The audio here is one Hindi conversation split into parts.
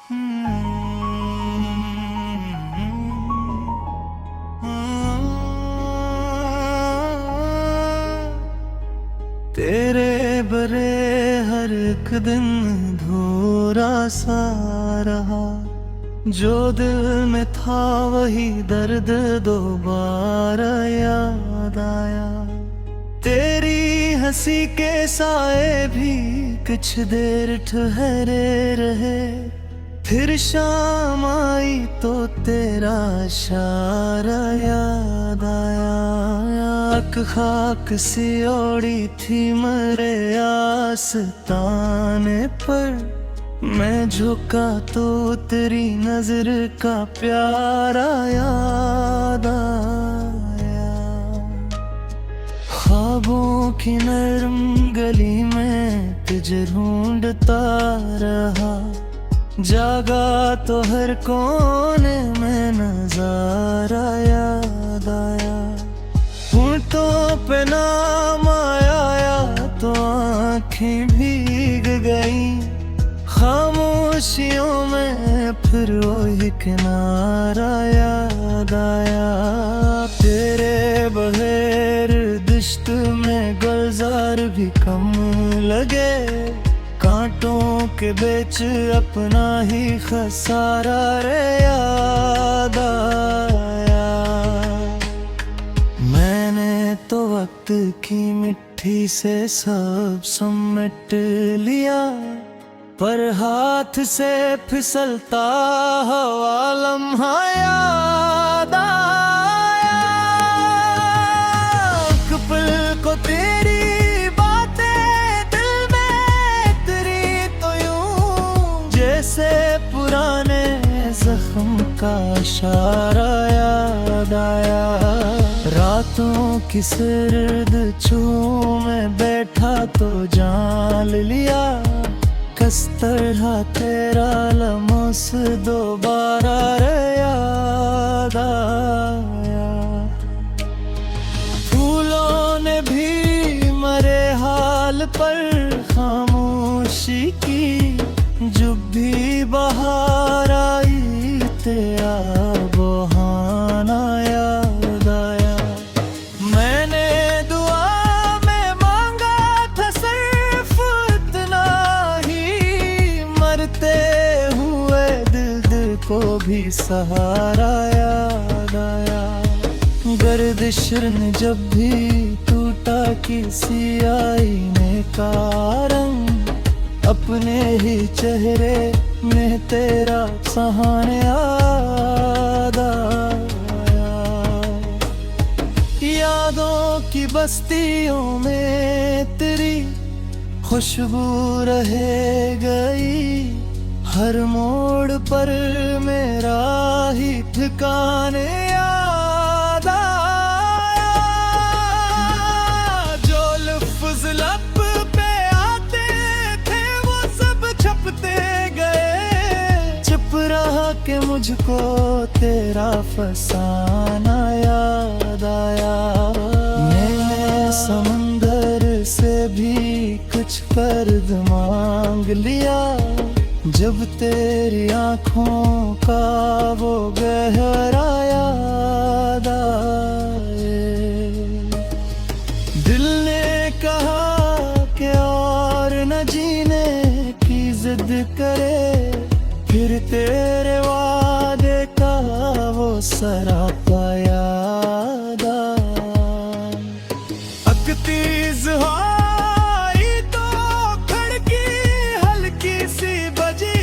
तेरे बरे हर एक दिन धोरा सा रहा, जो दिल में था वही दर्द दोबारा याद आया। तेरी हंसी के साए भी कुछ देर ठहरे रहे, फिर शाम आई तो तेरा इशारा याद आया। आँख खाक सी ओढ़ी थी मरे आस्ताने पर, मैं झुका तो तेरी नजर का प्यारा याद आया। ख्वाबों की नरम गली में तुझे ढूंढता रहा, जागा तो हर कोने में नजारा याद आया। होंठों पे नाम आया तो आँखें भीग गई, खामोशियों में फिर वही किनारा याद आया। तेरे बगैर दिश्त में गुलजार भी कम लगे, कांटों के बीच अपना ही खसारा रे याद आया। मैंने तो वक्त की मिट्टी से सब समेट लिया, पर हाथ से फिसलता हवा लम्हा याद आया। एक पल को तेरी बातें दिल में तेरी तो यूं, जैसे पुराने जख्म का इशारा याद आया। रातों की सर्द छू में बैठा तो जान लिया, किस तरह तेरा लम्स दोबारा याद आया। फूलों ने भी मरे हाल पर खामोशी की, जब भी बहार आई तेरा बहाना याद आया। मैंने दुआ में मांगा था सिर्फ इतना ही, मरते हुए दिल को भी सहारा याद आया। गर्दिश ने जब भी टूटा किसी आईने का रंग, अपने ही चेहरे में तेरा सहारा याद आया। यादों की बस्तियों में तेरी खुशबू रह गई, हर मोड़ पर मेरा ही ठिकाने याद आया। जो लफ्ज़ लब पे आते थे वो सब छपते गए, चुप रहा कि मुझको तेरा फसाना याद आया। मैंने समंदर से भी कुछ कर्ज मांग लिया, जब तेरी आँखों का वो गहरा याद आए। दिल ने कहा कि और न जीने की जिद करे, फिर तेरे वादे का वो सरापा याद आया। अकतीज आई तो खड़की हल्की सी बजी,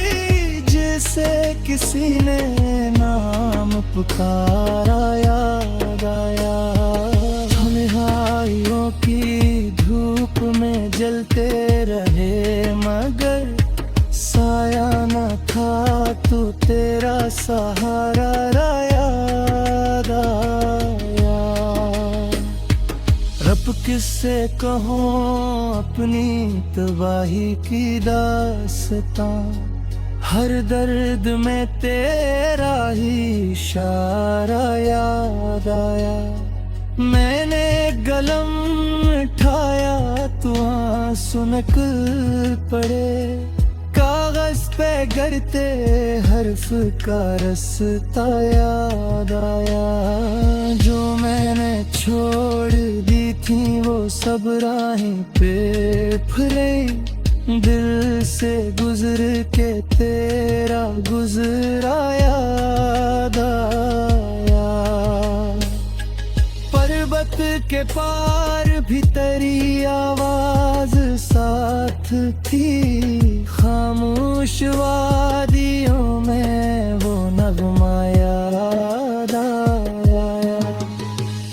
जैसे किसी ने नाम पुकारा याद आया। तन्हाइयों की धूप में जलते रहे मगर साया न था तो तेरा सहारा याद आया। रब किससे कहूँ अपनी तबाही की दास्तां, हर दर्द में तेरा ही इशारा याद आया। मैंने गलम उठाया तो आंसू निकल पड़े, कागज पे गिरते हर्फ का रास्ता याद आया। जो मैंने छोड़ दी थी वो सब राहें पे फिरे। दिल से गुजर के तेरा गुजरा याद आया। पर्वत के पार भी तेरी आवाज साथ थी। खामोश वादियों में वो नगमा याद आया।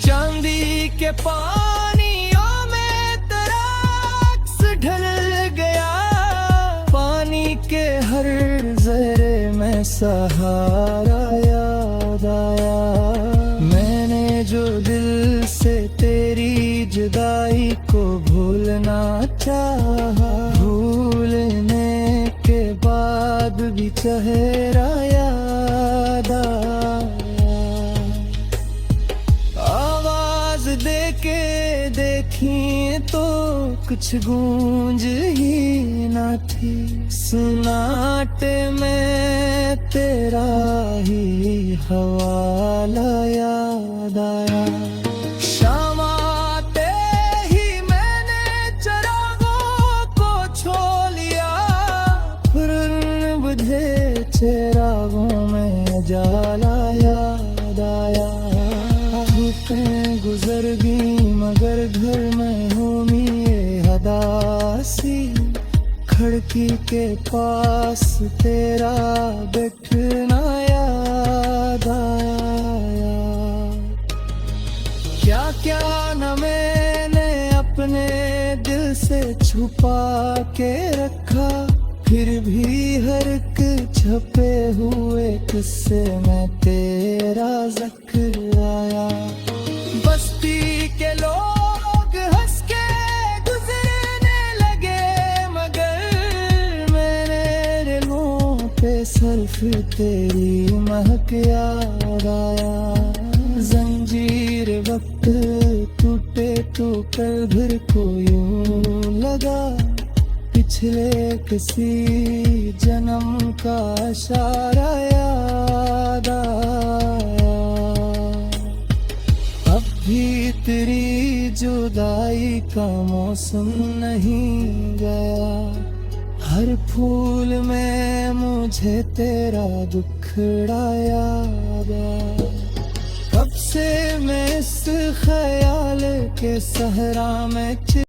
चांदी के पानियों में तेरा अक्स ढल गया। पानी के हर जरे में सहारा याद आया। मैंने जो दिल से तेरी जुदाई को भूलना चाहा, भूलने के बाद भी चेहरा याद आया। आवाज देके देखी तो कुछ गूंज ही ना थी। सुनाटे में तेरा ही हवाला याद आया। शाम आते ही मैंने चिरागों को छो लिया। फिर बुझे चिरागों में जाला याद आया। धूपें गुजर गई मगर घर में होमी ये हदासी। खिड़की के पास तेरा बैठना याद आया। क्या क्या न मैंने अपने दिल से छुपा के रखा। फिर भी हर एक छपे हुए किस्से में तेरा जिक्र आया। बस्ती के लोग हंस के गुजरने लगे मगर मेरे मुंह पे सिर्फ तेरी महक याद आया। जंजीर वक्त टूटे तो कल को यूं लगा। पिछले किसी जन्म का इशारा याद आया। अब भी तेरी जुदाई का मौसम नहीं गया। हर फूल में मुझे तेरा दुखड़ा याद आया। कब से मैं इस ख्याल के सहरा में